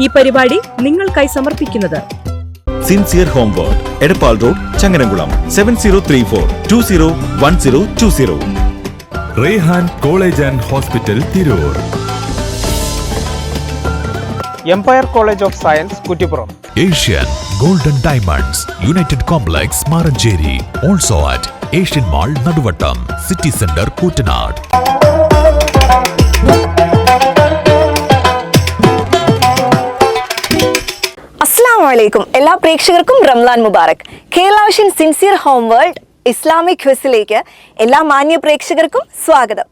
ഈ പരിപാടി നിങ്ങൾക്കായി സമർപ്പിക്കുന്നത് sincere home world, Edappal road, Changaramkulam 7034201020. Rehan college and hospital, Tirur. Empire college of science, Kuttippuram. Asian golden diamonds, united complex, Maranchery. Also at Asian mall, Naduvattam, city centre, Koottanad. അസ്സലാമലൈക്കും. എല്ലാ പ്രേക്ഷകർക്കും റംലാൻ മുബാറക്. Kerala vision sincere home world Islamic ക്വിസിലേക്ക് എല്ലാ മാന്യ പ്രേക്ഷകർക്കും സ്വാഗതം.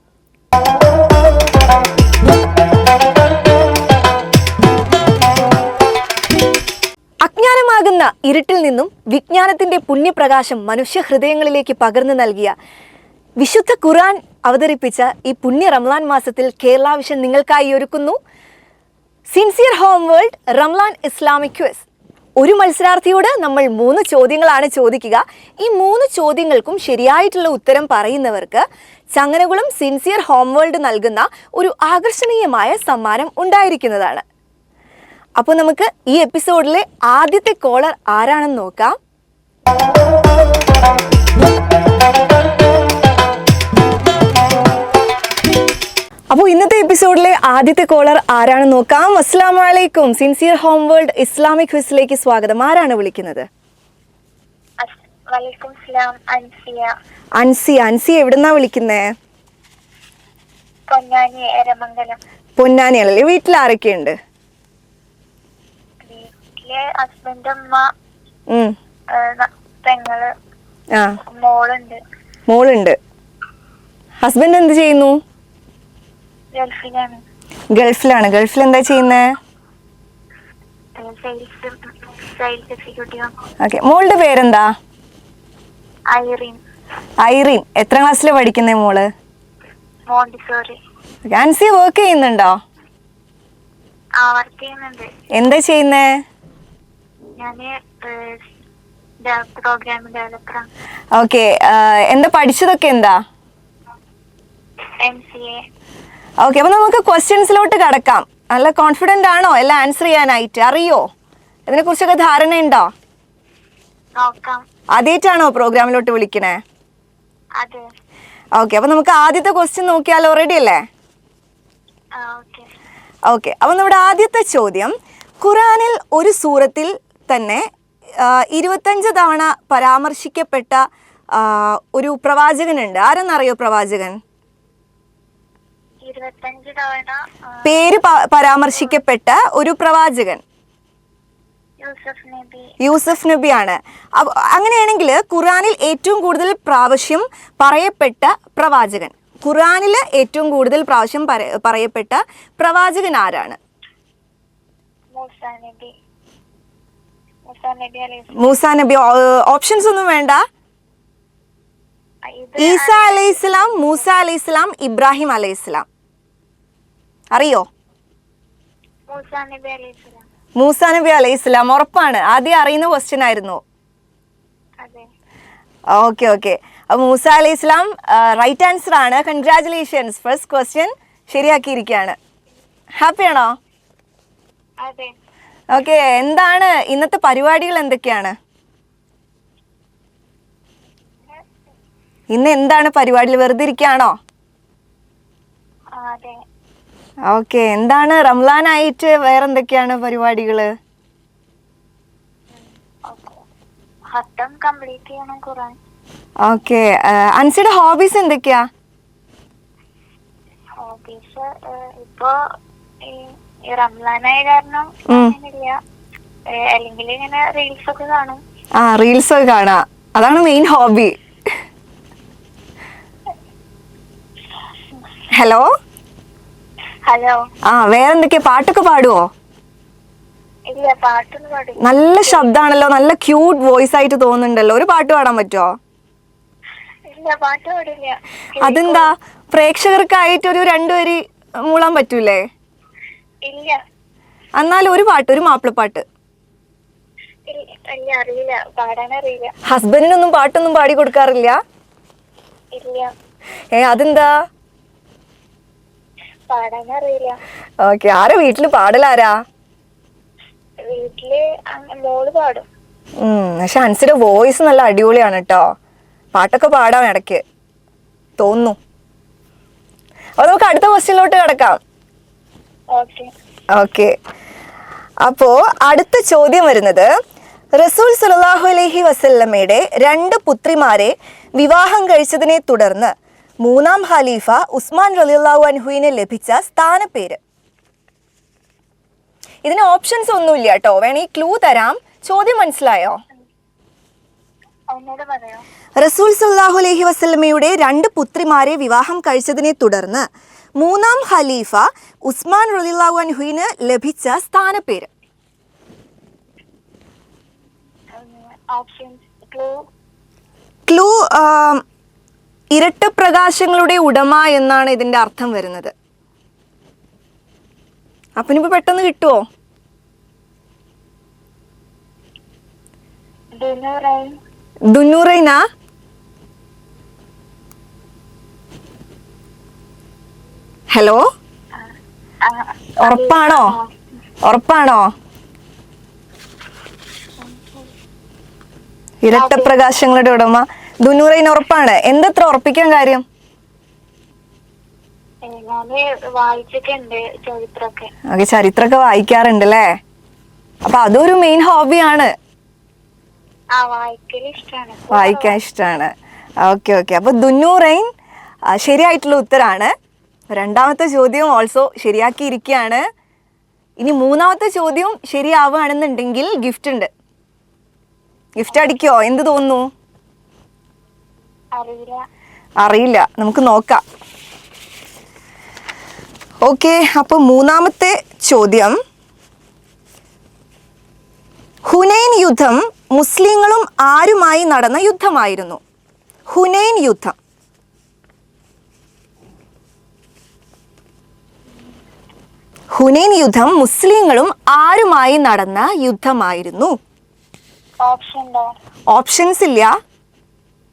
അജ്ഞാനമാകുന്ന ഇരുട്ടിൽ നിന്നും വിജ്ഞാനത്തിന്റെ പുണ്യപ്രകാശം മനുഷ്യ ഹൃദയങ്ങളിലേക്ക് പകർന്നു നൽകിയ വിശുദ്ധ ഖുർആൻ അവതരിപ്പിച്ച ഈ പുണ്യ റംലാൻ മാസത്തിൽ കേരള വിഷൻ നിങ്ങൾക്കായി ഒരുക്കുന്നു sincere home world Ramadan Islamic quiz. ഒരു മത്സരാർത്ഥിയോട് നമ്മൾ 3 ചോദ്യങ്ങളാണ് ചോദിക്കുക. ഈ 3 ചോദ്യങ്ങൾക്കും ശരിയായിട്ടുള്ള ഉത്തരം പറയുന്നവർക്ക് ചങ്ങരകുളം സിൻസിയർ ഹോം വേൾഡ് നൽകുന്ന ഒരു ആകർഷണീയമായ സമ്മാനം ഉണ്ടായിരിക്കുന്നതാണ്. അപ്പോൾ നമുക്ക് ഈ എപ്പിസോഡിലെ ആദ്യത്തെ കോളർ ആരാണെന്ന് നോക്കാം. അപ്പോൾ ഇന്നത്തെ എപ്പിസോഡിലെ ആദ്യത്തെ കോളർ ആരാണെന്ന് നോക്കാം. അസ്സലാമു അലൈക്കും. സിൻസിയർ ഹോം വേൾഡ് ഇസ്ലാമിക് ക്വിസിലേക്ക് സ്വാഗതം. ആരാണ് വിളിക്കുന്നത്? അൻസിയ എവിടുന്നാ വിളിക്കുന്നേ? പൊന്നാനി ആണല്ലേ. വീട്ടിൽ ആരൊക്കെയുണ്ട്? മോളുണ്ട്. ഹസ്ബൻഡ് എന്ത് ചെയ്യുന്നു? ഗൾഫിലാണ്. ഗൾഫിൽ എന്താ ചെയ്യുന്നേ? ഓക്കെ. മോളുടെ പേരെന്താ? ഐറീൻ. എത്ര ക്ലാസ്സില് പഠിക്കുന്നേ മോള്? ആൻസി വർക്ക് ചെയ്യുന്നുണ്ടോ? എന്താ ചെയ്യുന്നേ? ഓക്കെ. എന്താ പഠിച്ചതൊക്കെ എന്താ? ഓക്കെ. അപ്പൊ നമുക്ക് ക്വസ്റ്റ്യൻസിലോട്ട് കടക്കാം. നല്ല കോൺഫിഡന്റ് ആണോ എല്ലാം ആൻസർ ചെയ്യാനായിട്ട്? അറിയോ? ഇതിനെ കുറിച്ചൊക്കെ ധാരണയുണ്ടോ? ആദ്യമായിട്ടാണോ പ്രോഗ്രാമിലോട്ട് വിളിക്കണേ? ഓക്കെ. അപ്പൊ നമുക്ക് ആദ്യത്തെ ക്വസ്റ്റ്യൻ നോക്കിയാലോ? റെഡി അല്ലേ? ഓക്കെ. അപ്പൊ നമ്മുടെ ആദ്യത്തെ ചോദ്യം, ഖുറാനിൽ ഒരു സൂറത്തിൽ തന്നെ 25 തവണ പരാമർശിക്കപ്പെട്ട ഒരു പ്രവാചകനുണ്ട്. ആരെന്നറിയോ പ്രവാചകൻ? പേര് പരാമർശിക്കപ്പെട്ട ഒരു പ്രവാചകൻ യൂസഫ് നബിയാണ്. അങ്ങനെയാണെങ്കിൽ ഖുറാനിൽ ഏറ്റവും കൂടുതൽ പ്രാവശ്യം പറയപ്പെട്ട പ്രവാചകൻ, ഖുറാനിൽ ഏറ്റവും കൂടുതൽ പ്രാവശ്യം പറയപ്പെട്ട പ്രവാചകൻ ആരാണ്? മൂസ നബി. ഓപ്ഷൻസ് ഒന്നും വേണ്ട. ഈസ അലൈഹിസ്സലാം, മൂസ അലൈഹിസ്സലാം, ഇബ്രാഹിം അലൈഹിസ്സലാം. അറിയോ? മൂസ നബി അലൈഹിസ്സലാം. ഉറപ്പാണ്? ആദ്യം അറിയുന്ന ക്വസ്റ്റ്യൻ ആയിരുന്നു. ഓക്കെ. അപ്പൊ മൂസ അലൈഹിസ്സലാം റൈറ്റ് ആൻസർ ആണ്. കൺഗ്രാറ്റുലേഷൻസ്. ഫസ്റ്റ് ക്വസ്റ്റ്യൻ ശരിയാക്കിയിരിക്കുകയാണ്. ഹാപ്പിയാണോ? ഓക്കെ. എന്താണ് ഇന്നത്തെ പരിപാടികൾ? എന്തൊക്കെയാണ് ഇന്ന്? എന്താണ് പരിപാടിയിൽ? വെറുതെ ഇരിക്കുകയാണോ? ഓക്കെ. എന്താണ് റംലാനായിട്ട് വേറെന്തൊക്കെയാണ് പരിപാടികള്? ഓക്കെ. അൻസിയുടെ ഹോബീസ് എന്തൊക്കെയാ? ഇപ്പൊ റംലാനായ കാരണം അല്ലെങ്കിൽ ഇങ്ങനെ റീൽസ് ഒക്കെ കാണും. റീൽസ് ഒക്കെ കാണാ, അതാണ് മെയിൻ ഹോബി. ഹലോ. വേറെന്തൊക്കെയാ? പാട്ടൊക്കെ പാടുവോ? നല്ല ശബ്ദാണല്ലോ, നല്ല ക്യൂട്ട് വോയിസ് ആയിട്ട് തോന്നുന്നുണ്ടല്ലോ. ഒരു പാട്ട് പാടാൻ പറ്റുമോ? അതെന്താ? പ്രേക്ഷകർക്കായിട്ട് ഒരു 2 വരി മൂളാൻ പറ്റൂലേ? എന്നാലും ഒരു പാട്ട്, ഒരു മാപ്പിളപ്പാട്ട്. ഹസ്ബൻഡിനൊന്നും പാട്ടൊന്നും പാടി കൊടുക്കാറില്ല? അതെന്താ? ഓക്കെ. ആരാ വീട്ടില് പാടലാരാ? വീട്ടില് മോള് പാടും. പക്ഷെ അൻസിയുടെ വോയിസ് നല്ല അടിപൊളിയാണ് കേട്ടോ. പാട്ടൊക്കെ പാടാം ഇടയ്ക്ക് തോന്നുന്നു. അപ്പോൾ നമുക്ക് അടുത്ത ക്വസ്റ്റ്യനിലോട്ട് കിടക്കാം. ഓക്കെ. ഓക്കെ, അപ്പോ അടുത്ത ചോദ്യം വരുന്നത്, റസൂൽ സല്ലല്ലാഹു അലൈഹി വസല്ലമയുടെ 2 പുത്രിമാരെ വിവാഹം കഴിച്ചതിനെ തുടർന്ന് 3-ാം ഖലീഫ ഉസ്മാൻ റളിയല്ലാഹു അൻഹുവിന് ലഭിച്ച സ്ഥാനപ്പേര്. ഇതിന് ഓപ്ഷൻസ് ഒന്നുമില്ല കേട്ടോ, വേണമെങ്കിൽ ക്ലൂ തരാം. ചോദ്യം മനസ്സിലായോ? ഒന്നുകൂടെ പറയോ? റസൂൽ സല്ലല്ലാഹു അലൈഹി വസല്ലമയുടെ 2 പുത്രിമാരെ വിവാഹം കഴിച്ചതിനെ തുടർന്ന് 3-ാം ഖലീഫ ഉസ്മാൻ റളിയല്ലാഹു അൻഹുവിന് ലഭിച്ച സ്ഥാനപ്പേര്. Options, clue. ക്ലൂ ഇരട്ടപ്രകാശങ്ങളുടെ ഉടമ എന്നാണ് ഇതിന്റെ അർത്ഥം വരുന്നത്. അപ്പൊ ഇനിയിപ്പോ പെട്ടെന്ന് കിട്ടുമോ? ദുന്നൂറൈന? ഹലോ, ഉറപ്പാണോ? ഉറപ്പാണോ? ഇരട്ടപ്രകാശങ്ങളുടെ ഉടമ ദുന്നൂറൈൻ ഉറപ്പാണ്. എന്തത്ര ഉറപ്പിക്കാൻ കാര്യം? വായിച്ചിട്ടുണ്ട് ചരിത്രമൊക്കെ. ഓക്കെ, ചരിത്രമൊക്കെ വായിക്കാറുണ്ട് അല്ലേ? അപ്പൊ അതൊരു മെയിൻ ഹോബിയാണ്. വായിക്കാൻ ഇഷ്ടമാണ്. ഓക്കെ ഓക്കെ, അപ്പൊ ദുന്നൂറൈൻ ശരിയായിട്ടുള്ള ഉത്തരാണ്. 2ാമത്തെ ചോദ്യം ഓൾസോ ശരിയാക്കിയിരിക്കുകയാണ്. ഇനി 3ാമത്തെ ചോദ്യം ശരിയാവുകയാണെന്നുണ്ടെങ്കിൽ ഗിഫ്റ്റ് ഉണ്ട്. ഗിഫ്റ്റ് അടിക്കോ? എന്ത് തോന്നുന്നു? അറിയില്ല, നമുക്ക് നോക്കാം. ഓക്കെ, അപ്പൊ 3ാമത്തെ ചോദ്യം, ഹുനൈൻ യുദ്ധം മുസ്ലിങ്ങളും ആരുമായി നടന്ന യുദ്ധമായിരുന്നു? ഹുനൈൻ യുദ്ധം. ഹുനൈൻ യുദ്ധം മുസ്ലിങ്ങളും ആരുമായി നടന്ന യുദ്ധമായിരുന്നു? ഓപ്ഷൻസ് ഇല്ല,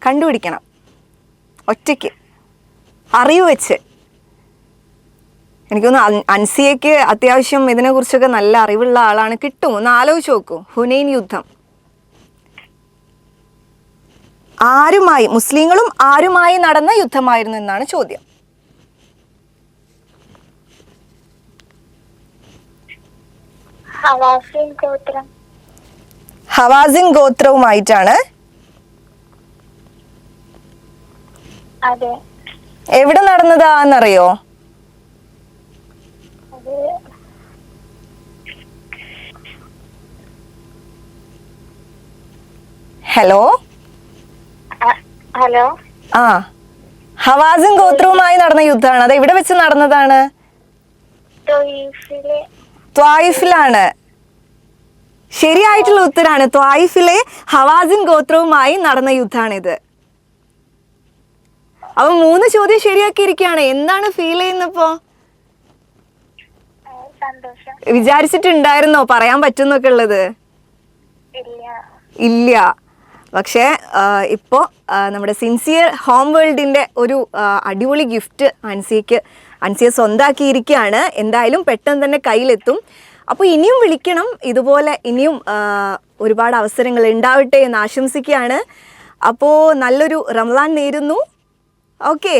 കണ്ടുപിടിക്കണം ഒറ്റയ്ക്ക്, അറിവ് വെച്ച്. എനിക്ക് തോന്നുന്നു അൻസിയയ്ക്ക് അത്യാവശ്യം ഇതിനെക്കുറിച്ചൊക്കെ നല്ല അറിവുള്ള ആളാണ്. കിട്ടും, ഒന്ന് ആലോചിച്ച് നോക്കൂ. ഹുനൈൻ യുദ്ധം ആരുമായി, മുസ്ലിങ്ങളും ആരുമായി നടന്ന യുദ്ധമായിരുന്നു എന്നാണ് ചോദ്യം. ഹവാസിൻ ഗോത്രവുമായിട്ടാണ്. എവിടെ നടന്നതാന്നറിയോ? Hello hello. ഹവാസിൻ ഗോത്രവുമായി നടന്ന യുദ്ധമാണ്. അത് എവിടെ വെച്ച് നടന്നതാണ്? ത്വായിഫിലാണ്. ശരിയായിട്ടുള്ള ഉത്തരാണ്. ത്വായിഫിലെ ഹവാസിൻ ഗോത്രവുമായി നടന്ന യുദ്ധമാണിത്. അപ്പൊ 3 ചോദ്യം ശരിയാക്കിയിരിക്കുകയാണ്. എന്താണ് ഫീൽ ചെയ്യുന്നപ്പോ? വിചാരിച്ചിട്ടുണ്ടായിരുന്നോ പറയാൻ പറ്റുന്നൊക്കെ ഉള്ളത്? ഇല്ല. പക്ഷേ ഇപ്പോൾ നമ്മുടെ സിൻസിയർ ഹോം വേൾഡിൻ്റെ ഒരു അടിപൊളി ഗിഫ്റ്റ് അൻസിയെ സ്വന്താക്കിയിരിക്കുകയാണ്. എന്തായാലും പെട്ടെന്ന് തന്നെ കയ്യിലെത്തും. അപ്പോൾ ഇനിയും വിളിക്കണം, ഇതുപോലെ ഇനിയും ഒരുപാട് അവസരങ്ങൾ ഉണ്ടാവട്ടെ എന്ന് ആശംസിക്കുകയാണ്. അപ്പോൾ നല്ലൊരു റമളാൻ നേരുന്നു. ഓക്കെ,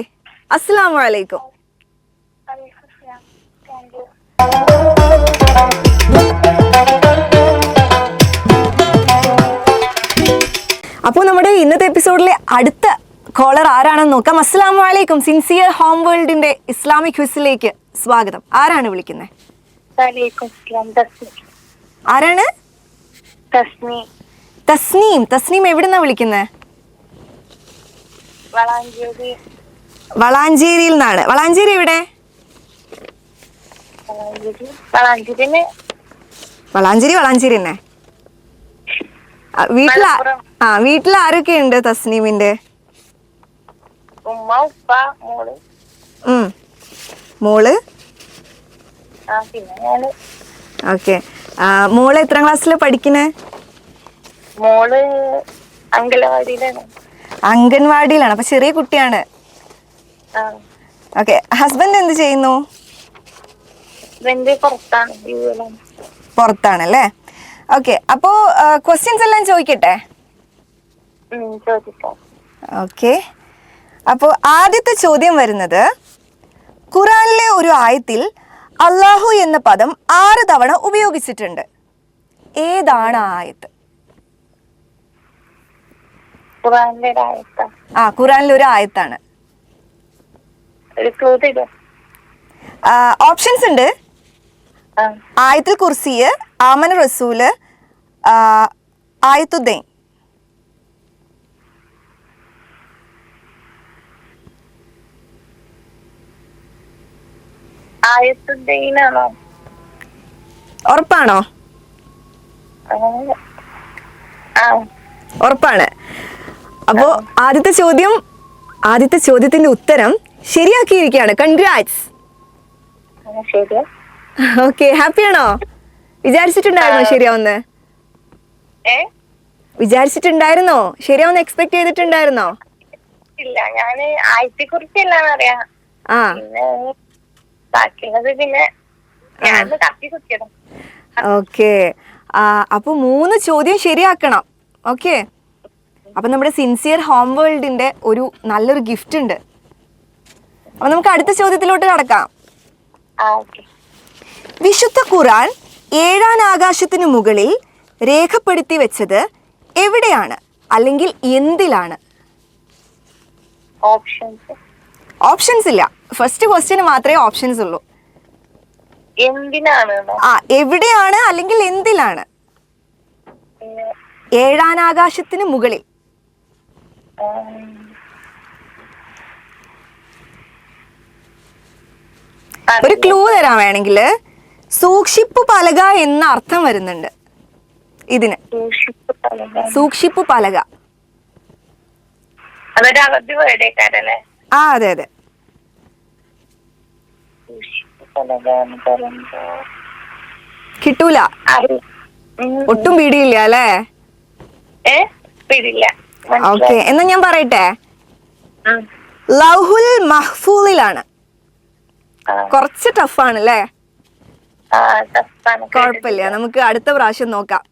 അസ്സലാമു അലൈക്കും. അപ്പോൾ നമ്മുടെ ഇന്നത്തെ എപ്പിസോഡിലെ അടുത്ത കോളർ ആരാണെന്ന് നോക്കാം. അസ്സലാമു അലൈക്കും. സിൻസിയർ ഹോം വേൾഡിന്റെ ഇസ്ലാമിക് ക്വിസിലേക്ക് സ്വാഗതം. ആരാണ് വിളിക്കുന്നത്? ആരാണ്? തസ്നീം. തസ്നീം എവിടുന്നാ വിളിക്കുന്നത്? വളാഞ്ചേരിയിൽ നിന്നാണ്. വളാഞ്ചേരി എവിടെ? വളാഞ്ചേരി തന്നെ. വീട്ടിൽ ആരൊക്കെ ഉണ്ട് തസ്നീമിന്റെ? ഉമ്മ, ഉപ്പ, മോള്. മോള്? പിന്നെ ഞാന്. ഓക്കെ. മോള് എത്രാം ക്ലാസ്സിലാണ് പഠിക്കുന്നത്? മോള് അംഗൻവാടിയിലാണ്. അംഗൻവാടിയിലാണ്. അപ്പൊ ചെറിയ കുട്ടിയാണ്. ഓക്കെ. ഹസ്ബൻഡ് എന്ത് ചെയ്യുന്നു? പുറത്താണല്ലേ. ഓക്കെ, അപ്പോ ക്വസ്റ്റ്യൻസ് എല്ലാം ചോദിക്കട്ടെ. ചോദിക്കാം. ഓക്കെ, അപ്പോൾ ആദ്യത്തെ ചോദ്യം വരുന്നത്, ഖുറാനിലെ ഒരു ആയത്തിൽ അല്ലാഹു എന്ന പദം 6 തവണ ഉപയോഗിച്ചിട്ടുണ്ട്. ഏതാണ് ആ ആയത്ത്? ഖുറാനിലെ ഒരു ആയത്താ? ഖുറാനിലെ ഒരു ആയത്താണ്. ഒരു ക്ലൂ തരുമോ? ഓപ്ഷൻസ് ഉണ്ട്. ആയത്തുൽ കുർസി, ആമന റസൂല്, ആയത്തുദ്ദൈൻ. ആയത്തുദ്ദൈനാണോ? ഉറപ്പാണോ? ഉറപ്പാണ്. അപ്പോ ആദ്യത്തെ ചോദ്യത്തിന്റെ ഉത്തരം ശരിയാക്കിയിരിക്കുകയാണ്. കൺഗ്രാറ്റ്സ്. ശരി. ഓക്കെ, ഹാപ്പിയാണോ? വിചാരിച്ചിട്ടുണ്ടായിരുന്നോ ശരിയാവുന്ന്? വിചാരിച്ചിട്ടുണ്ടായിരുന്നോ? ശരിയാവുന്ന് എക്സ്പെക്ട് ചെയ്തിട്ടുണ്ടായിരുന്നോ? ഇല്ല, ഞാന് ആയത്തെ കുറിച്ച് എല്ലാം അറിയാം. പിന്നെ ബാക്കിയുള്ളത് പിന്നെ ഞാൻ തപ്പി കുത്തിയതും. ഓക്കെ, അപ്പൊ 3 ചോദ്യം ശരിയാക്കണം. ഓക്കെ, അപ്പൊ നമ്മുടെ സിൻസിയർ ഹോം വേൾഡിന്റെ ഒരു നല്ലൊരു ഗിഫ്റ്റ് ഉണ്ട്. അപ്പൊ നമുക്ക് അടുത്ത ചോദ്യത്തിലോട്ട് കടക്കാം. വിശുദ്ധ ഖുർആൻ 7-ാം ആകാശത്തിനു മുകളിൽ രേഖപ്പെടുത്തി വെച്ചത് എവിടെയാണ് അല്ലെങ്കിൽ എന്തിലാണ്? ഓപ്ഷൻസ് ഇല്ല. ഫസ്റ്റ് ക്വസ്റ്റ്യന് മാത്രമേ ഓപ്ഷൻസ് ഉള്ളൂ. എന്തിനാണ്? എവിടെയാണ് അല്ലെങ്കിൽ എന്തിലാണ്? 7-ാം ആകാശത്തിന് മുകളിൽ. ഒരു ക്ലൂ തരാൻ വേണമെങ്കിൽ, സൂക്ഷിപ്പു പലക എന്ന അർത്ഥം വരുന്നുണ്ട് ഇതിന്. സൂക്ഷിപ്പു പലക. അതൊരു അവധി വേടേക്കാരല്ലേ? അതെ അതെ. കിട്ടൂല, ഒട്ടും പിടിയില്ല അല്ലേ? ഓക്കെ, എന്നാ ഞാൻ പറയട്ടെ. ലൗഹുൽ മഹ്ഫൂളിലാണ്. കുറച്ച് ടഫാണ് അല്ലേ? കുഴപ്പമില്ല, നമുക്ക് അടുത്ത പ്രാവശ്യം നോക്കാം.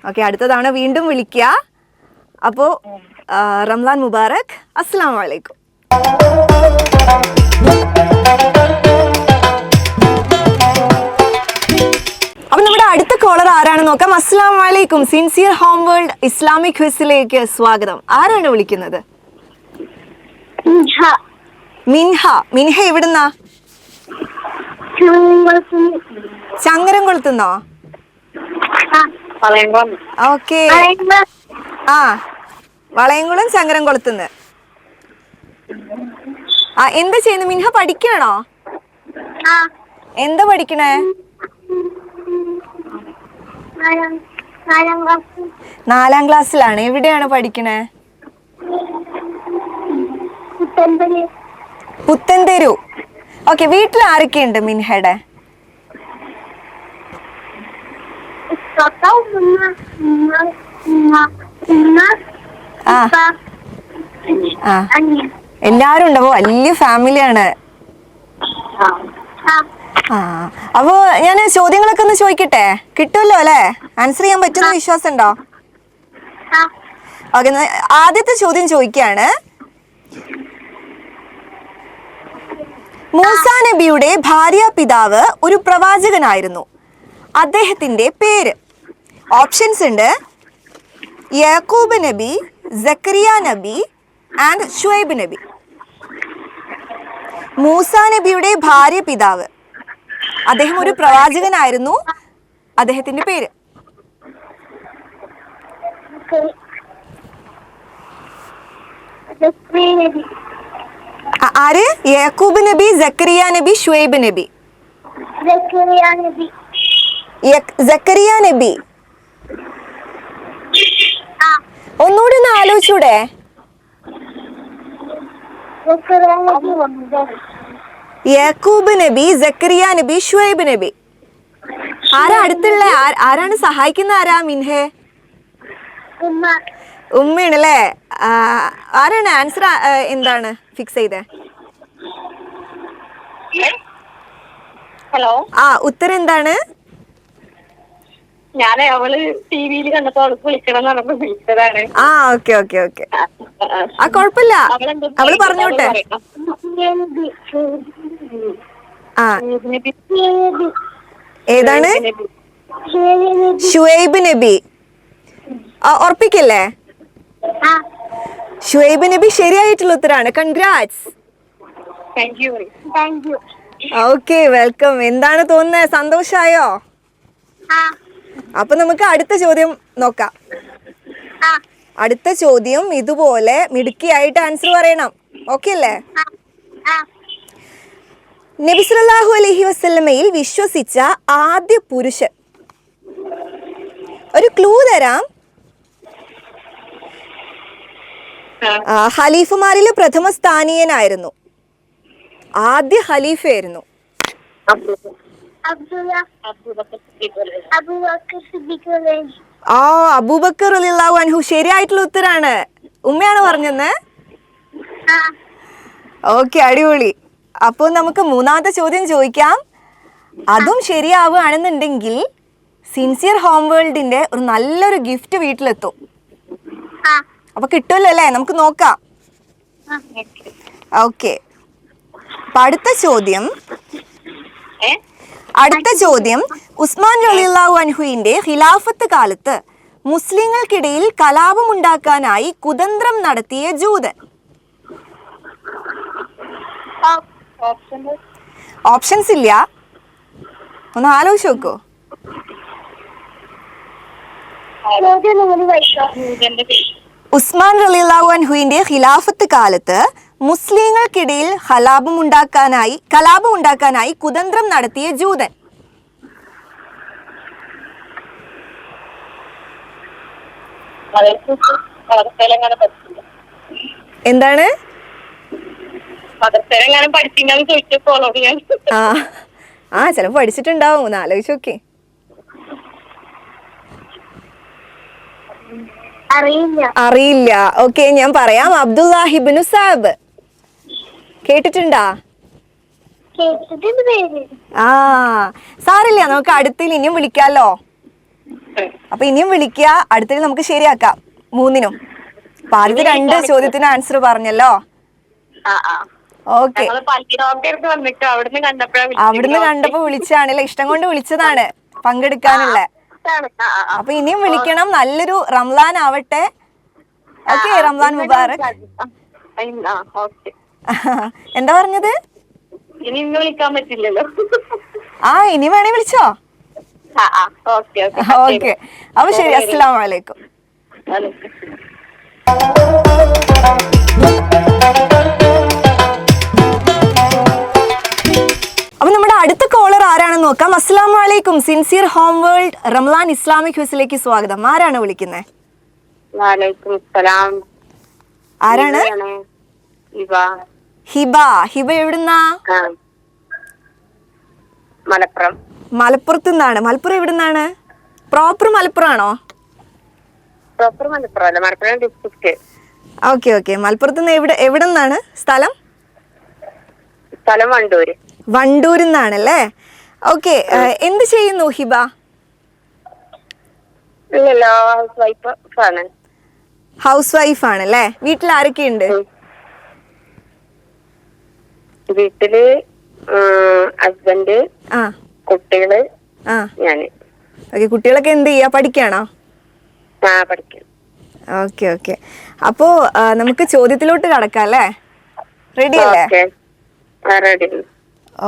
ഓക്കെ, അടുത്ത തവണ വീണ്ടും വിളിക്കുക. അപ്പോ റംസാൻ മുബാറക്. അസ്സലാമു അലൈക്കും. അപ്പൊ നമ്മുടെ അടുത്ത കോളർ ആരാണെന്ന് നോക്കാം. അസ്സലാമു അലൈക്കും. സിൻസിയർ ഹോം വേൾഡ് ഇസ്ലാമിക് ക്വിസിലേക്ക് സ്വാഗതം. ആരാണ് വിളിക്കുന്നത്? മിൻഹ എവിടുന്നാ? ചങ്ങരംകുളത്തുന്നോ? ഓക്കെ, വളയംകുളം ചങ്ങരംകുളത്തുനിന്ന്. എന്താ ചെയ്യുന്നത് മിൻഹ? പഠിക്കണോ? എന്താ പഠിക്കണേ? 4-ാം ക്ലാസ്സിലാണ്. എവിടെയാണ് പഠിക്കണേ? പുത്തൻതെരു. ഓക്കെ, വീട്ടിൽ ആരൊക്കെയുണ്ട് മിൻഹയുടെ? എല്ലാരും ഉണ്ടോ? വലിയ ഫാമിലിയാണ്. അപ്പൊ ഞാൻ ചോദ്യങ്ങളൊക്കെ ഒന്ന് ചോദിക്കട്ടെ? കിട്ടുമല്ലോ അല്ലെ? ആൻസർ ചെയ്യാൻ പറ്റുന്ന വിശ്വാസം ഉണ്ടോ? ഓക്കെ, ആദ്യത്തെ ചോദ്യം ചോദിക്കുകയാണ്. മൂസ നബിയുടെ ഭാര്യ പിതാവ് ഒരു പ്രവാചകനായിരുന്നു. അദ്ദേഹത്തിന്റെ പേര്. ഓപ്ഷൻസ് ഉണ്ട്. യാക്കൂബ് നബി, സക്കരിയ നബി ആൻഡ് ഷുഐബ് നബി. മൂസ നബിയുടെ ഭാര്യ പിതാവ്, അദ്ദേഹം ഒരു പ്രവാചകനായിരുന്നു. അദ്ദേഹത്തിന്റെ പേര്. ആര്? യാക്കൂബ് നബി, സക്കരിയ നബി, ഷുഐബ് നബി. സക്കരിയ നബി. ഒന്നുകൂടി ഒന്ന് ആലോചിച്ചൂടെ? യാക്കൂബ് നബി, സക്കരിയ നബി, ഷുഐബ് നബി. ആരാ അടുത്തുള്ള? ആരാണ് സഹായിക്കുന്ന? ആരാ മിൻഹെ? ഉമ്മയാണല്ലേ? ആരാണ് ആൻസർ? എന്താണ് ഫിക്സ് ചെയ്തേ? ഹലോ, ഉത്തരം എന്താണ്? ഞാനേ അവള് ടിവിയിൽ കണ്ടപ്പോ അവൾക്ക് വിളിക്കണം എന്ന് പറഞ്ഞപ്പോ വിളിച്ചതാണ്. ആ ഓക്കെ ഓക്കെ ഓക്കെ. ആ കുഴപ്പമില്ല, അവള് പറഞ്ഞോട്ടെ. ആ ഏതാണ്? ഷുഐബ് നബി. ഉറപ്പിക്കല്ലേ? ഷുഐബ് നബി ശരിയായിട്ടുള്ള ഉത്തരാണ്. കൺഗ്രാറ്റ്സ്. Okay, welcome. എന്താണ് തോന്നുന്നത്? സന്തോഷായോ? അപ്പൊ നമുക്ക് അടുത്ത ചോദ്യം നോക്കാം. അടുത്ത ചോദ്യം ഇതുപോലെ മിടുക്കിയായിട്ട് ആൻസർ പറയണം. ഓക്കെ അല്ലേ? നബി സല്ലല്ലാഹു അലൈഹി വസല്ലമയിൽ വിശ്വസിച്ച ആദ്യ പുരുഷൻ. ഒരു ക്ലൂ തരാം. ഖലീഫമാരിൽ പ്രഥമ സ്ഥാനീയനായിരുന്നു. ആദ്യ ഖലീഫയായിരുന്നു. അബൂബക്കർ റളിയല്ലാഹു അൻഹു ശരിയായിട്ടുള്ള ഉത്തരാണ്. ഉമ്മയാണ് പറഞ്ഞത്. ഓക്കെ, അടിപൊളി. അപ്പോൾ നമുക്ക് മൂന്നാമത്തെ ചോദ്യം ചോദിക്കാം. അതും ശരിയാവുകയാണെന്നുണ്ടെങ്കിൽ സിൻസിയർ ഹോം വേൾഡിന്റെ ഒരു നല്ലൊരു ഗിഫ്റ്റ് വീട്ടിലെത്തും. അപ്പൊ കിട്ടുമല്ലോ അല്ലേ? നമുക്ക് നോക്കാം. ഓക്കെ, അപ്പൊ അടുത്ത ചോദ്യം ഉസ്മാൻ റളിയല്ലാഹു അൻഹുവിന്റെ ഖിലാഫത്ത് കാലത്ത് മുസ്ലിങ്ങൾക്കിടയിൽ കലാപമുണ്ടാക്കാനായി കുതന്ത്രം നടത്തിയ ജൂതൻ. ഓപ്ഷൻസ് ഇല്ല, ഒന്ന് ആലോചിച്ച് നോക്കൂ. ഉസ്മാൻ റളിയല്ലാഹു അൻഹുവിന്റെ ഖിലാഫത്ത് കാലത്ത് മുസ്ലിങ്ങൾക്കിടയിൽ കലാപമുണ്ടാക്കാനായി കുതന്ത്രം നടത്തിയ ജൂതൻ. എന്താണ്? ചിലപ്പോ പഠിച്ചിട്ടുണ്ടാവും, ഒന്ന് ആലോചിച്ച് നോക്കേ. അറിയില്ല. ഓക്കെ, ഞാൻ പറയാം. അബ്ദുല്ലാഹ് ഇബ്നു സഅബ്. കേട്ടിട്ടുണ്ടാ? സാരില്ല, നമുക്ക് അടുത്തിൽ ഇനിയും വിളിക്കാലോ. അപ്പൊ ഇനിയും വിളിക്കുക. അടുത്തിൽ നമുക്ക് ശരിയാക്കാം മൂന്നിനും. അപ്പൊ ആദ്യത്തെ രണ്ട് ചോദ്യത്തിന് ആൻസർ പറഞ്ഞല്ലോ. ഓക്കെ, അവിടുന്ന് കണ്ടപ്പോ വിളിച്ചാണല്ലേ? ഇഷ്ടം കൊണ്ട് വിളിച്ചതാണ്, പങ്കെടുക്കാനുള്ള. അപ്പൊ ഇനിയും വിളിക്കണം. നല്ലൊരു റംലാൻ ആവട്ടെ. ഓക്കെ, റംലാൻ മുബാറക്. എന്താ പറഞ്ഞത്? ഇനി വിളിക്കാൻ പറ്റില്ലല്ലോ. ഇനി വേണേ വിളിച്ചോ. ഓക്കെ, അപ്പൊ ശരി. അസ്സലാമു അലൈക്കും. അപ്പൊ നമ്മുടെ അടുത്ത കോളർ ആരാണെന്ന് നോക്കാം. അസ്സലാമു അലൈക്കും. Sincere home world Ramadan Islamic ഹൗസിലേക്ക് സ്വാഗതം. ആരാണ് വിളിക്കുന്നത്? ആരാണ്? ഹിബ എവിടുന്നാ? മലപ്പുറത്ത് നിന്നാണ്. മലപ്പുറം എവിടുന്നാണ്? പ്രോപ്പർ മലപ്പുറം ആണോ? Okay okay. മലപ്പുറത്ത് നിന്ന് എവിടെ നിന്നാണ്? സ്ഥലം വണ്ടൂരിൽ നിന്നാണല്ലേ? ഓക്കെ, എന്ത് ചെയ്യുന്നു ഹിബ? ഹൗസ് വൈഫ് ആണല്ലേ? വീട്ടിൽ ആരൊക്കെയുണ്ട്? വീട്ടില് ഹസ്ബൻഡ്, കുട്ടികള്, ഞാന്. ഓക്കെ, കുട്ടികളൊക്കെ എന്ത് ചെയ്യാ? പഠിക്കാണോ? പഠിക്കാം. Okay okay. അപ്പോ നമുക്ക് ചോദ്യത്തിലോട്ട് കടക്കാം അല്ലേ? റെഡി അല്ലേ?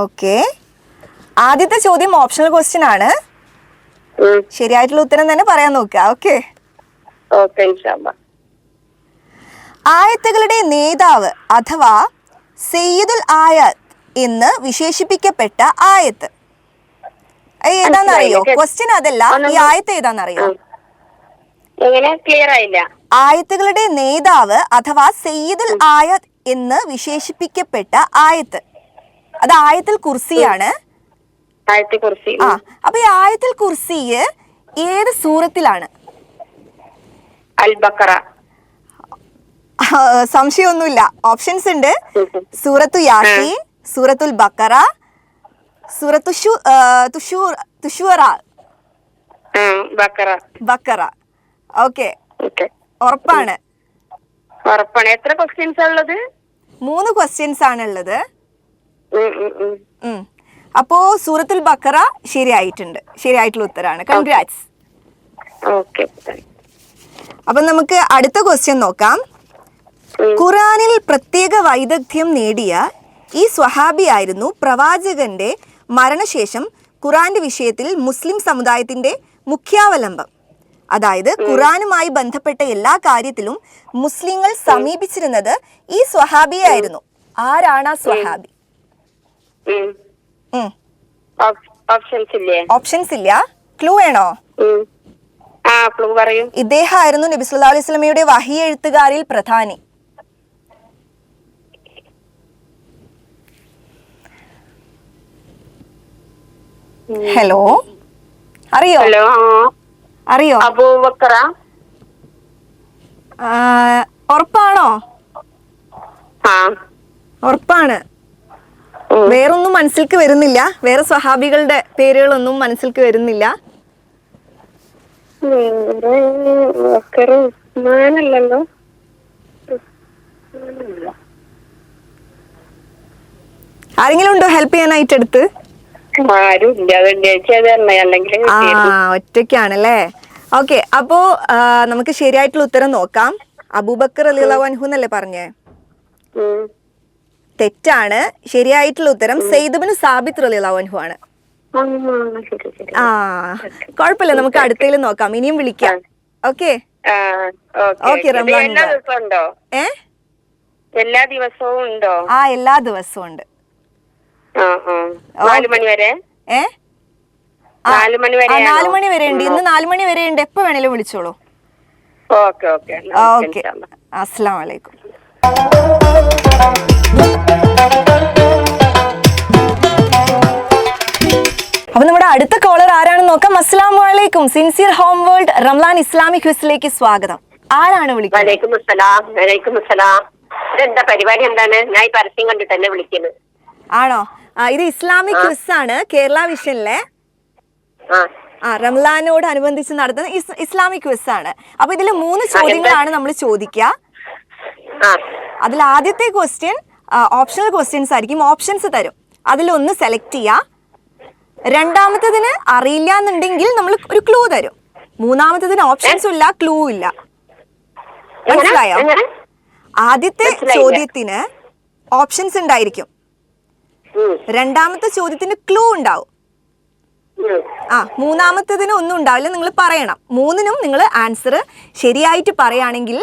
ഓക്കെ, ആദ്യത്തെ ചോദ്യം ഓപ്ഷണൽ ക്വസ്റ്റ്യൻ ആണ്. ശരിയായിട്ടുള്ള ഉത്തരം തന്നെ പറയാൻ നോക്കുക. ഓക്കെ, ആയത്തുകളുടെ നേതാവ് അഥവാ സയ്യിദുൽ ആയത്ത് എന്ന് വിശേഷിപ്പിക്കപ്പെട്ട ആയത്ത് ഏതാണെന്നറിയോ? ക്വസ്റ്റ്യൻ അതല്ല, ഈ ആയത്ത് ഏതാണെന്നറിയോ? ക്ലിയർ ആയില്ല. ആയത്തുകളുടെ നേതാവ് അഥവാ സയ്യിദുൽ ആയത്ത് എന്ന് വിശേഷിപ്പിക്കപ്പെട്ട ആയത്ത്, അത് ആയത്തുൽ കുർസിയാണ്. അപ്പൊ ഈ ആയത്തുൽ കുർസി ഏത് സൂറത്തിലാണ്? അൽ ബഖറ. സംശയമൊന്നുമില്ല, ഓപ്ഷൻസ് ഉണ്ട്. സൂറത്തു യാസീൻ, സൂറത്തുൽ ബഖറ, സൂറത്തു തുഷൂറ. ബക്കറ. ബക്കറ. ഓക്കെ, ഓക്കെ, ഉറപ്പാണ്? ഉറപ്പാണ്. എത്ര ക്വസ്റ്റ്യൻസ് ഉള്ളത്? 3 ക്വസ്റ്റ്യൻസ് ആണുള്ളത്. അപ്പോ സൂറത്തുൽ ബക്കറ ശരിയായിട്ടുണ്ട്. ശരിയായിട്ടുള്ള ഉത്തരാണ്. കൺഗ്രാറ്റ്സ്. ഓക്കെ. അപ്പൊ നമുക്ക് അടുത്ത ക്വസ്റ്റ്യൻ നോക്കാം. ഖുറാനിൽ പ്രത്യേക വൈദഗ്ധ്യം നേടിയ ഈ സ്വഹാബിയായിരുന്നു പ്രവാചകന്റെ മരണശേഷം ഖുറാന്റെ വിഷയത്തിൽ മുസ്ലിം സമുദായത്തിന്റെ മുഖ്യാവലംബം. അതായത് ഖുറാനുമായി ബന്ധപ്പെട്ട എല്ലാ കാര്യത്തിലും മുസ്ലിങ്ങൾ സമീപിച്ചിരുന്നത് ഈ സ്വഹാബിയായിരുന്നു. ആരാണ് ആ സ്വഹാബി? ഓപ്ഷൻസ് ഇല്ല. ക്ലൂ വേണോ? ഇദ്ദേഹമായിരുന്നു നബി സല്ലല്ലാഹു അലൈഹി വസല്ലമയുടെ വഹി എഴുത്തുകാരിൽ പ്രധാനി. ഹലോ, അറിയോ? അറിയോ? അബൂബക്കർ. ഉറപ്പാണോ? ഉറപ്പാണ്. വേറൊന്നും മനസ്സിലേക്ക് വരുന്നില്ല? വേറെ സ്വഹാബികളുടെ പേരുകളൊന്നും മനസ്സിലേക്ക് വരുന്നില്ല? ആരെങ്കിലും ഉണ്ടോ ഹെൽപ്പ് ചെയ്യാനായിട്ട് അടുത്ത്? ഒറ്റയ്ക്കാണല്ലേ? ഓക്കെ, അപ്പോ നമുക്ക് ശരിയായിട്ടുള്ള ഉത്തരം നോക്കാം. അബൂബക്കർ റളിയല്ലാഹു അൻഹു എന്നല്ലേ പറഞ്ഞേ? തെറ്റാണ്. ശരിയായിട്ടുള്ള ഉത്തരം സെയ്ദ് ഇബ്നു സാബിത്ത് റളിയല്ലാഹു അൻഹു ആണ്. കുഴപ്പമില്ല, നമുക്ക് അടുത്തതിൽ നോക്കാം. ഇനിയും വിളിക്കാം. Okay okay. റംലാൻ എല്ലാ ദിവസവും ഉണ്ടോ? എല്ലാ ദിവസവും ഉണ്ട്. 4 മണി വരെ? 4 മണി വരെ ഉണ്ട്. ഇന്ന് 4 മണി വരെ ഉണ്ട്. എപ്പോ വേണേലും വിളിച്ചോളൂ. ഓക്കെ. അസ്സലാമു അലൈക്കും. അപ്പൊ നമ്മുടെ അടുത്ത കോളർ ആരാണെന്ന് നോക്കാം. അസ്സലാമു അലൈക്കും. Sincere home world Ramadan Islamic ക്വിസിലേക്ക് സ്വാഗതം. ആരാണ് വിളിക്കുന്നത്? എന്താ പരിപാടി? എന്താണ്? ഞാൻ ഈ പരസ്യം കണ്ടിട്ട് തന്നെ വിളിക്കുന്നത്. ആണോ? ഇത് ഇസ്ലാമിക് ക്വിസ് ആണ്. കേരള വിഷനിലെ റംലാനോട് അനുബന്ധിച്ച് നടത്തുന്ന ഇസ്ലാമിക് ക്വിസ് ആണ്. അപ്പൊ ഇതിൽ 3 ചോദ്യങ്ങളാണ് നമ്മൾ ചോദിക്കുക. അതിൽ ആദ്യത്തെ ക്വസ്റ്റ്യൻ ഓപ്ഷണൽ ക്വസ്റ്റ്യൻസ് ആയിരിക്കും. ഓപ്ഷൻസ് തരും, അതിലൊന്ന് സെലക്ട് ചെയ്യുക. രണ്ടാമത്തതിന് അറിയില്ല എന്നുണ്ടെങ്കിൽ നമ്മൾ ഒരു ക്ലൂ തരും. മൂന്നാമത്തതിന് ഓപ്ഷൻസും ഇല്ല, ക്ലൂ ഇല്ല. മനസ്സിലായോ? ആദ്യത്തെ ചോദ്യത്തിന് ഓപ്ഷൻസ് ഉണ്ടായിരിക്കും, രണ്ടാമത്തെ ചോദ്യത്തിന് ക്ലൂ ഉണ്ടാവും, മൂന്നാമത്തതിന് ഒന്നും ഉണ്ടാവില്ല. നിങ്ങൾ പറയണം. 3നും നിങ്ങൾ ആൻസർ ശരിയായിട്ട് പറയുകയാണെങ്കിൽ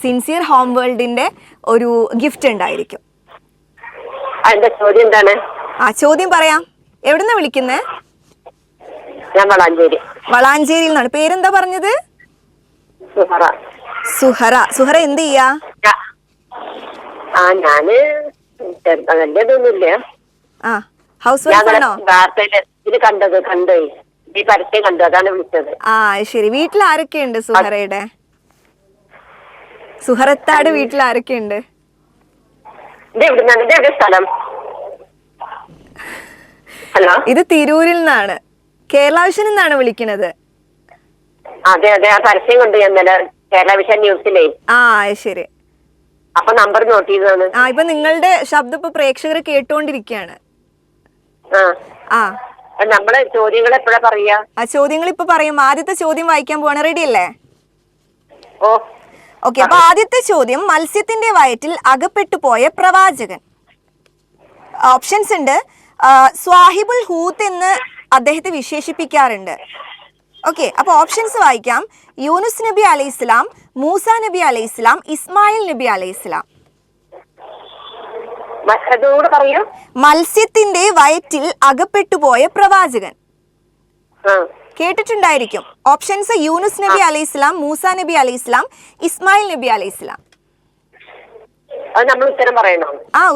സിൻസിയർ ഹോം വേൾഡിന്റെ ഒരു ഗിഫ്റ്റ് ഉണ്ടായിരിക്കും. ചോദ്യം പറയാം. എവിടുന്നാ വിളിക്കുന്നേ? വളാഞ്ചേരിയിൽ നിന്നാണ്. പേരെന്താ പറഞ്ഞത്? സുഹറ. സുഹറ എന്ത് ചെയ്യാ? ഹൗസ് വൈഫ് ആണോ? ശരി. വീട്ടിൽ ആരൊക്കെയുണ്ട് സുഹറയുടെ? സുഹറത്താട് വീട്ടിൽ ആരൊക്കെയുണ്ട്? ഇത് തിരൂരിൽ നിന്നാണ്. കേരള വിഷൻ എന്നാണ് വിളിക്കുന്നത്. അതെ, പരസ്യം കൊണ്ട് കേരള വിഷൻ ന്യൂസിലേ. ശരി. അപ്പൊ നമ്പർ നോട്ട് ചെയ്തതാണ്. ഇപ്പൊ നിങ്ങളുടെ ശബ്ദം ഇപ്പൊ പ്രേക്ഷകർ കേട്ടോണ്ടിരിക്കുകയാണ്. നമ്മള് ചോദ്യങ്ങൾ എപ്പോഴാ പറയാ? ചോദ്യങ്ങൾ ഇപ്പൊ പറയും. ആദ്യത്തെ ചോദ്യം വായിക്കാൻ പോവാണ്. റെഡി അല്ലേ? ഓക്കെ. അപ്പൊ ആദ്യത്തെ ചോദ്യം, മത്സ്യത്തിന്റെ വയറ്റിൽ അകപ്പെട്ടു പോയ പ്രവാചകൻ. ഓപ്ഷൻസ് ഉണ്ട്. സ്വാഹിബുൽ ഹൂത്ത് എന്ന് അദ്ദേഹത്തെ വിശേഷിപ്പിക്കാറുണ്ട്. ഓക്കെ, അപ്പൊ ഓപ്ഷൻസ് വായിക്കാം. യൂനുസ് നബി അലൈഹിസ്സലാം, മൂസ നബി അലൈഹിസ്സലാം, ഇസ്മായിൽ നബി അലൈഹിസ്സലാം. മത്സ്യത്തിന്റെ വയറ്റിൽ അകപ്പെട്ടു പോയ പ്രവാചകൻ കേട്ടിട്ടുണ്ടായിരിക്കും. ഓപ്ഷൻസ് യൂനുസ് നബി അലൈഹിസ്സലാം, മൂസ നബി അലൈഹിസ്സലാം, ഇസ്മായിൽ നബി അലൈഹിസ്സലാം.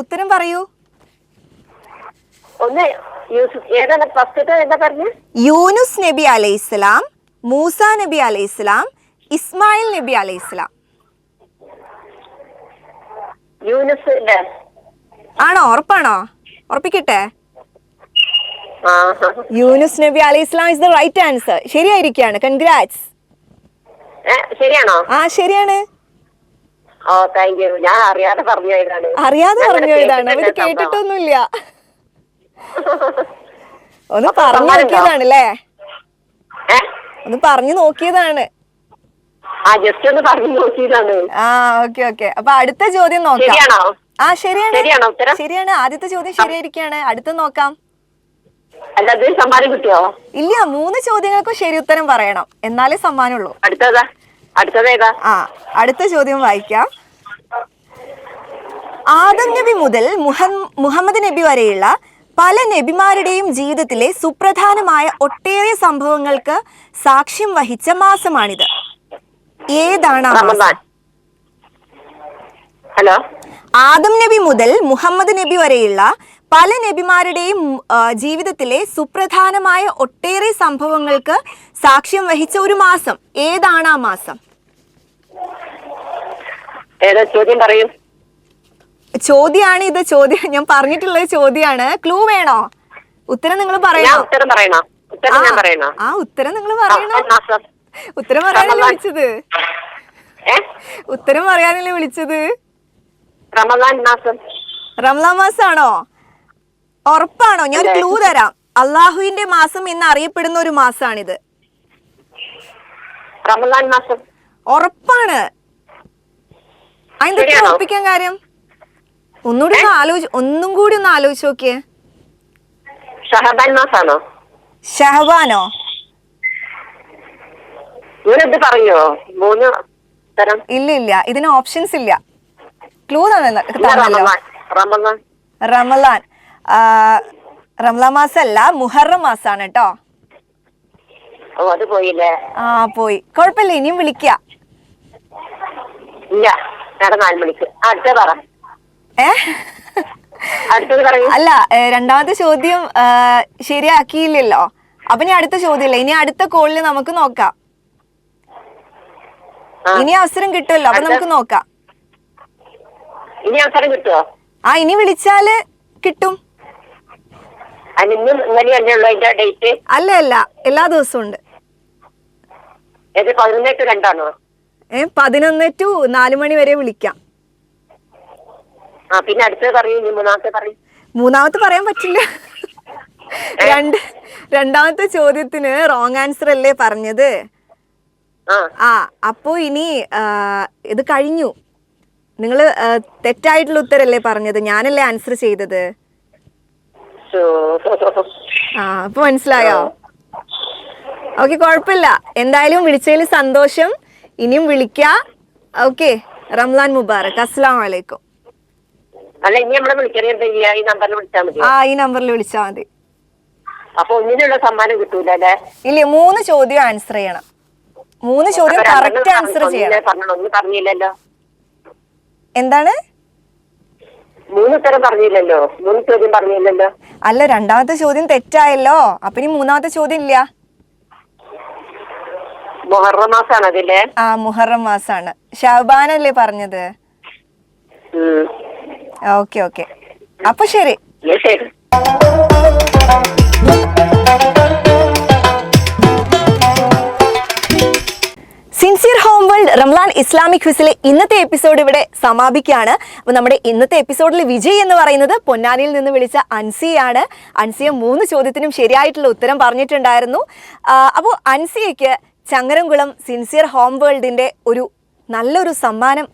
ഉത്തരം പറയൂ. യൂനുസ് നബി അലൈഹിസ്സലാം, മൂസ നബി അലൈഹിസ്സലാം, ഇസ്മായിൽ നബി അലൈഹിസ്സലാം. ആണോ? ഉറപ്പാണോ? ഉറപ്പിക്കട്ടെ? യൂനുസ് നബി അലൈഹി ഇസ്ലാം ഇസ് ദ റൈറ്റ് ആൻസർ. ശരിയായിരിക്കുകയാണ്. കൺഗ്രാറ്റ്സ്. ശരിയാണോ? ആ ശരിയാണ്. Oh thank you. ഞാൻ അറിയാതെ പറഞ്ഞു പോയതാണ്. അറിയാതെ പറഞ്ഞു പോയതാണ്. ഇത് കേട്ടിട്ടൊന്നുമില്ല. ഒന്ന് പറഞ്ഞു നോക്കിയതാണ് അല്ലേ? ഒന്ന് പറഞ്ഞു നോക്കിയതാണ്. ജസ്റ്റ് ഒന്ന് പറഞ്ഞു നോക്കിയതാണ്. Okay okay. അപ്പൊ അടുത്ത ചോദ്യം നോക്കാം. ശരിയാണോ? ശരിയാണ്. ആദ്യത്തെ ചോദ്യം ശരിയായിരിക്കാണ്. അടുത്ത നോക്കാം. അല്ലാതെ സമ്മാനം കിട്ടിയോ? ഇല്ല, 3 ചോദ്യങ്ങൾക്കും ശരി ഉത്തരം പറയണം, എന്നാലേ സമ്മാനമുള്ളൂ. അടുത്തതേതാ? അടുത്ത ചോദ്യം വായിക്കാം. ആദം നബി മുതൽ മുഹമ്മദ് നബി വരെയുള്ള പല നബിമാരുടെയും ജീവിതത്തിലെ സുപ്രധാനമായ ഒട്ടേറെ സംഭവങ്ങൾക്ക് സാക്ഷ്യം വഹിച്ച മാസമാണിത്. ഏതാണ് ആ മാസം? ഹലോ. ആദം നബി മുതൽ മുഹമ്മദ് നബി വരെയുള്ള പല നബിമാരുടെയും ജീവിതത്തിലെ സുപ്രധാനമായ ഒട്ടേറെ സംഭവങ്ങൾക്ക് സാക്ഷ്യം വഹിച്ച ഒരു മാസം. ഏതാണ് ആ മാസം? ചോദ്യം പറയൂ. ചോദ്യമാണ് ഇത്. ചോദ്യം ഞാൻ പറഞ്ഞിട്ടുള്ള ചോദ്യമാണ്. ക്ലൂ വേണോ? ഉത്തരം നിങ്ങൾ പറയണോ? ഉത്തരം പറയണോ? ഉത്തരം നിങ്ങൾ പറയണോ? ഉത്തരം പറയാനല്ലേ വിളിച്ചത്? ഉത്തരം പറയാനല്ലേ വിളിച്ചത്? റമളാൻ മാസാണോ? ഉറപ്പാണോ? ഞാൻ ഒരു ക്ലൂ തരാം. അള്ളാഹുവിന്റെ മാസം എന്ന് അറിയപ്പെടുന്ന ഒരു മാസാണിത്. റമളാൻ മാസം. ഉറപ്പാണ്. അതിന്റെ ഉറപ്പിക്കാൻ കാര്യം ഒന്നും കൂടി ഒന്ന് ആലോചിച്ച് നോക്കിയേ. ഷഹബാൻ മാസാണോ? ഷഹബാനോ? പറയോ? 3 തരം. ഇല്ല, ഇതിന് ഓപ്ഷൻസ് ഇല്ല. ക്ലൂ റമളാൻ. റമളാൻ മാസമല്ല, മുഹറം മാസാണ് കേട്ടോ. അത് പോയില്ലേ? പോയി. കുഴപ്പമില്ല, ഇനിയും വിളിക്ക. ഇല്ല, 4 മണിക്ക്. അല്ല, രണ്ടാമത്തെ ചോദ്യം ശരിയാക്കിയില്ലല്ലോ. അപ്പൊ ഇനി അടുത്ത ചോദ്യമില്ല. ഇനി അടുത്ത കോളിൽ നമുക്ക് നോക്കാം. ഇനി അവസരം കിട്ടുമല്ലോ, അപ്പൊ നമുക്ക് നോക്കാം. ഇനി അവസരം കിട്ടുമോ? ഇനി വിളിച്ചാല് കിട്ടും. അല്ല, എല്ലാ ദിവസവും ഉണ്ട്. 11 to 2 ആണോ? 11 to 4 മണി വരെ വിളിക്കാം. പിന്നെ അടുത്തത് പറയൂ. മൂന്നാമത്തെ പറയാൻ പറ്റില്ല. രണ്ടാമത്തെ ചോദ്യത്തിന് റോങ് ആൻസർ അല്ലേ പറഞ്ഞത്? അപ്പോ ഇനി ഇത് കഴിഞ്ഞു. നിങ്ങള് തെറ്റായിട്ടുള്ള ഉത്തരല്ലേ പറഞ്ഞത്? ഞാനല്ലേ ആൻസർ ചെയ്തത്. അപ്പൊ മനസ്സിലായോ? ഓക്കെ, കുഴപ്പമില്ല. എന്തായാലും വിളിച്ചതിൽ സന്തോഷം. ഇനിയും വിളിക്ക. ഓക്കെ, റംലാൻ മുബാറക്. അസ്സലാമു അലൈക്കും. ഈ നമ്പറിൽ വിളിച്ചാൽ മതി. അപ്പൊ ഒന്നിനുള്ള സമ്മാനം കിട്ടൂല അല്ലേ? ഇല്ല, 3 ചോദ്യം ആൻസർ ചെയ്യണം. 3 ചോദ്യം കറക്റ്റ് ആൻസർ ചെയ്യണം. പറഞ്ഞില്ലല്ലോ. എന്താണ്? 3 ഉത്തരം പറഞ്ഞില്ലല്ലോ. 3 ചോദ്യം പറഞ്ഞില്ലല്ലോ. അല്ല, രണ്ടാമത്തെ ചോദ്യം തെറ്റായല്ലോ. അപ്പൊ ഇനി മൂന്നാമത്തെ ചോദ്യം ഇല്ല. മുഹറം മാസാണ് അതില്ലേ? മുഹറം മാസാണ്. ഷഹബാനല്ലേ പറഞ്ഞത്? ഓക്കെ. അപ്പൊ ശരി. Sincere home world Ramadan Islamic ക്വിസിലെ ഇന്നത്തെ എപ്പിസോഡ് ഇവിടെ സമാപിക്കുകയാണ്. അപ്പോൾ നമ്മുടെ ഇന്നത്തെ എപ്പിസോഡിൽ വിജയ് എന്ന് പറയുന്നത് പൊന്നാനിയിൽ നിന്ന് വിളിച്ച അൻസിയാണ്. അൻസിയ 3 ചോദ്യത്തിനും ശരിയായിട്ടുള്ള ഉത്തരം പറഞ്ഞിട്ടുണ്ടായിരുന്നു. അപ്പോൾ അൻസിയയ്ക്ക് ചങ്ങരംകുളം സിൻസിയർ ഹോം വേൾഡിൻ്റെ നല്ലൊരു സമ്മാനം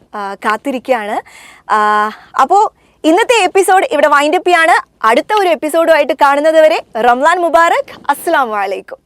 കാത്തിരിക്കുകയാണ്. അപ്പോൾ ഇന്നത്തെ എപ്പിസോഡ് ഇവിടെ വൈൻഡപ്പ് ചെയ്യാണ്. അടുത്ത ഒരു എപ്പിസോഡുമായിട്ട് കാണുന്നത് വരെ റംലാൻ മുബാറക്. അസ്സലാമു അലൈക്കും.